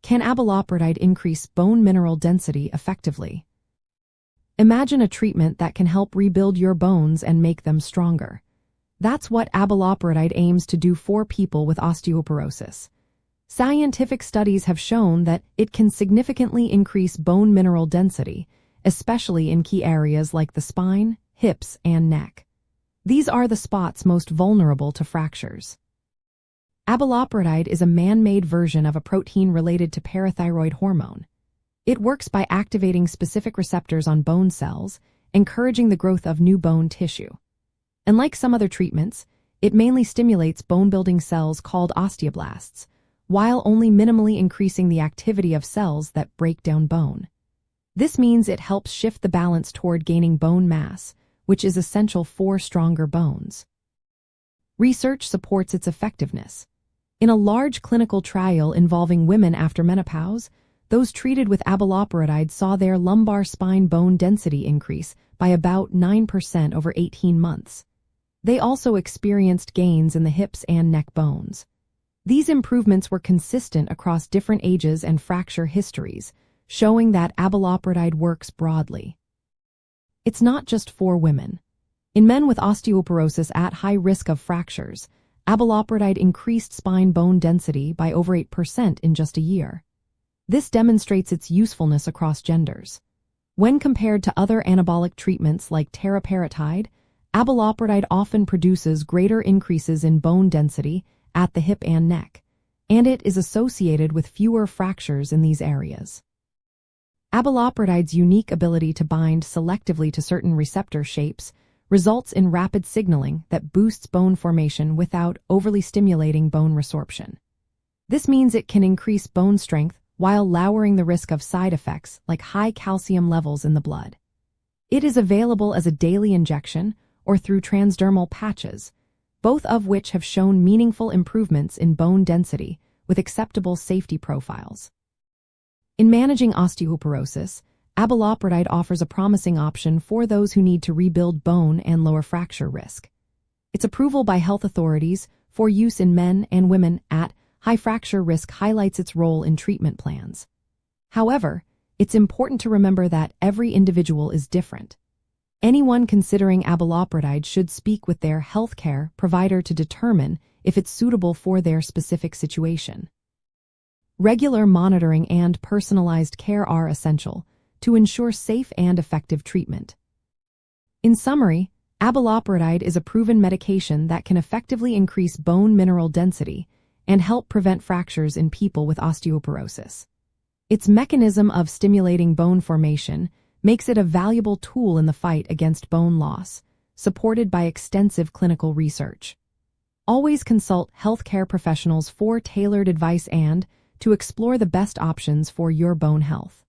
Can abaloparatide increase bone mineral density effectively? Imagine a treatment that can help rebuild your bones and make them stronger. That's what abaloparatide aims to do for people with osteoporosis. Scientific studies have shown that it can significantly increase bone mineral density, especially in key areas like the spine, hips, and neck. These are the spots most vulnerable to fractures. Abaloparatide is a man-made version of a protein related to parathyroid hormone. It works by activating specific receptors on bone cells, encouraging the growth of new bone tissue. And like some other treatments, it mainly stimulates bone-building cells called osteoblasts, while only minimally increasing the activity of cells that break down bone. This means it helps shift the balance toward gaining bone mass, which is essential for stronger bones. Research supports its effectiveness. In a large clinical trial involving women after menopause, those treated with abaloparatide saw their lumbar spine bone density increase by about 9% over 18 months. They also experienced gains in the hips and neck bones. These improvements were consistent across different ages and fracture histories, showing that abaloparatide works broadly. It's not just for women. In men with osteoporosis at high risk of fractures, abaloparatide increased spine bone density by over 8% in just a year. This demonstrates its usefulness across genders. When compared to other anabolic treatments like teriparatide, abaloparatide often produces greater increases in bone density at the hip and neck, and it is associated with fewer fractures in these areas. Abaloparatide's unique ability to bind selectively to certain receptor shapes results in rapid signaling that boosts bone formation without overly stimulating bone resorption. This means it can increase bone strength while lowering the risk of side effects like high calcium levels in the blood. It is available as a daily injection or through transdermal patches, both of which have shown meaningful improvements in bone density with acceptable safety profiles. In managing osteoporosis, abaloparatide offers a promising option for those who need to rebuild bone and lower fracture risk. Its approval by health authorities for use in men and women at high fracture risk highlights its role in treatment plans. However, it's important to remember that every individual is different. Anyone considering abaloparatide should speak with their healthcare provider to determine if it's suitable for their specific situation. Regular monitoring and personalized care are essential to ensure safe and effective treatment. In summary, abaloparatide is a proven medication that can effectively increase bone mineral density and help prevent fractures in people with osteoporosis. Its mechanism of stimulating bone formation makes it a valuable tool in the fight against bone loss, supported by extensive clinical research. Always consult healthcare professionals for tailored advice and to explore the best options for your bone health.